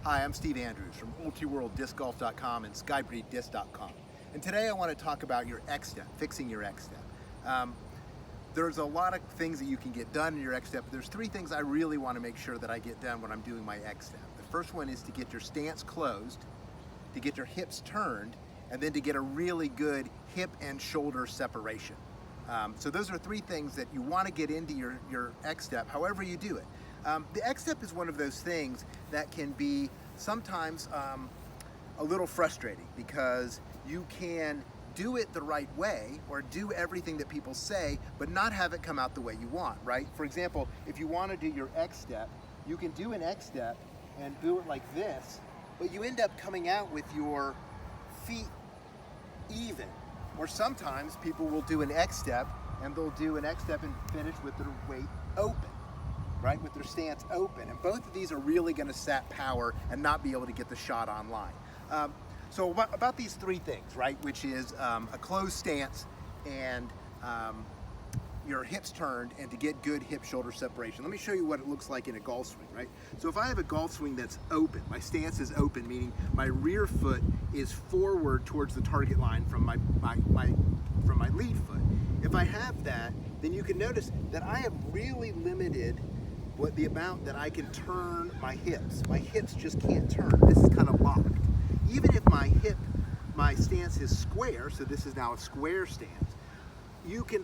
Hi, I'm Steve Andrews from ultiworlddiscgolf.com and skybreeddisc.com. And today I want to talk about your X step, fixing your X step. There's a lot of things that you can get done in your X step. There's three things I really want to make sure that I get done when I'm doing my X step. The first one is to get your stance closed, to get your hips turned, and then to get a really good hip and shoulder separation. So those are three things that you want to get into your X step, however you do it. The X step is one of those things that can be sometimes a little frustrating because you can do it the right way or do everything that people say but not have it come out the way you want, right? For example, if you want to do your X step, you can do an X step and do it like this, but you end up coming out with your feet even. Or sometimes people will do an X step and they'll do an X step and finish with their weight open, right? With their stance open. And both of these are really going to sap power and not be able to get the shot online. So about these three things, right? Which is a closed stance and your hips turned and to get good hip-shoulder separation. Let me show you what it looks like in a golf swing, right? So if I have a golf swing that's open, my stance is open, meaning my rear foot is forward towards the target line from my lead foot. If I have that, then you can notice that I have really limited the amount that I can turn my hips. My hips just can't turn. This is kind of locked. Even if my stance is square, so this is now a square stance, you can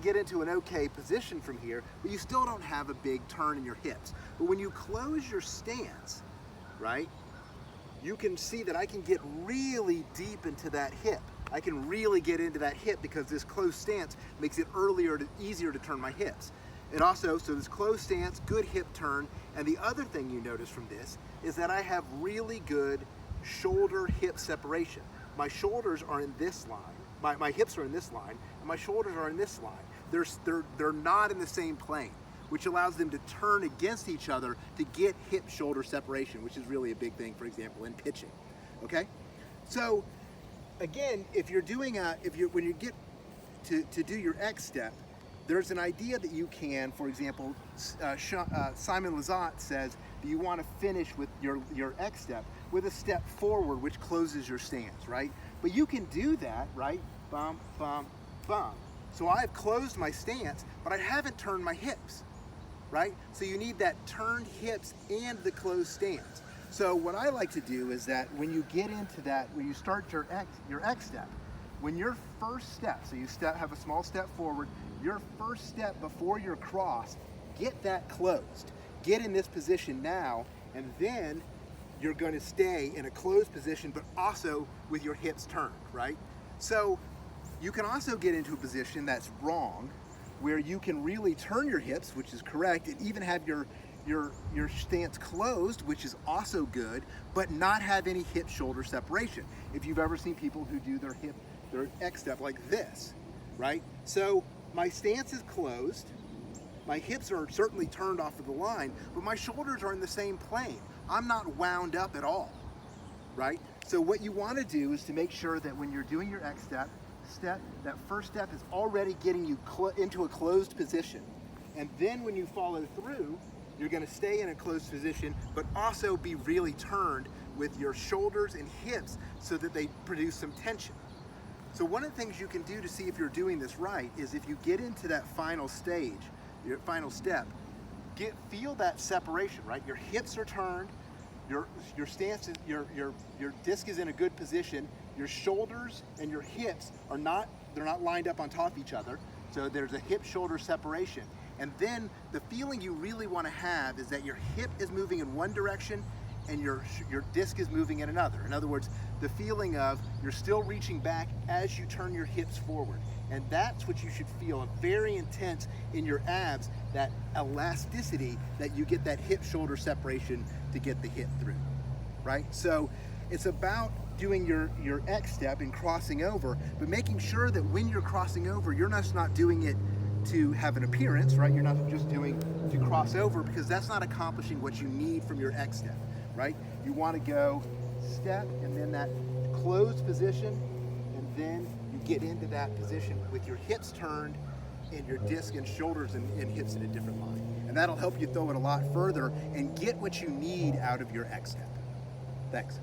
get into an okay position from here, but you still don't have a big turn in your hips. But when you close your stance, right, you can see that I can get really deep into that hip. I can really get into that hip because this closed stance makes it easier to turn my hips. It also, so this closed stance, good hip turn, and the other thing you notice from this is that I have really good shoulder-hip separation. My shoulders are in this line, my hips are in this line, and my shoulders are in this line. They're not in the same plane, which allows them to turn against each other to get hip-shoulder separation, which is really a big thing, for example, in pitching, okay? So, again, when you get to do your X step, there's an idea that you can, for example, Simon Lizotte says that you want to finish with your X step with a step forward, which closes your stance, right? But you can do that, right? Bum, bum, bum. So I've closed my stance, but I haven't turned my hips, right? So you need that turned hips and the closed stance. So what I like to do is that when you get into that, when you start your X step, when your first step, so you have a small step forward, your first step before your cross, get that closed. Get in this position now, and then you're going to stay in a closed position, but also with your hips turned, right? So you can also get into a position that's wrong, where you can really turn your hips, which is correct, and even have your stance closed, which is also good, but not have any hip-shoulder separation. If you've ever seen people who do their X step like this, right? So my stance is closed, my hips are certainly turned off of the line, but my shoulders are in the same plane. I'm not wound up at all, right? So what you want to do is to make sure that when you're doing your X step, that first step is already getting you into a closed position. And then when you follow through, you're going to stay in a closed position, but also be really turned with your shoulders and hips so that they produce some tension. So one of the things you can do to see if you're doing this right is if you get into that final stage, your final step, feel that separation, right? Your hips are turned, your stance is, your disc is in a good position, your shoulders and your hips they're not lined up on top of each other, so there's a hip-shoulder separation. And then the feeling you really want to have is that your hip is moving in one direction and your disc is moving in another. In other words, the feeling of you're still reaching back as you turn your hips forward. And that's what you should feel, very intense in your abs, that elasticity that you get that hip-shoulder separation to get the hip through, right? So it's about doing your X step and crossing over, but making sure that when you're crossing over, you're just not doing it to have an appearance, right? You're not just doing to cross over, because that's not accomplishing what you need from your X step, right? You want to go step and then that closed position, and then you get into that position with your hips turned and your disc and shoulders and hips in a different line. And that'll help you throw it a lot further and get what you need out of your X step. Thanks.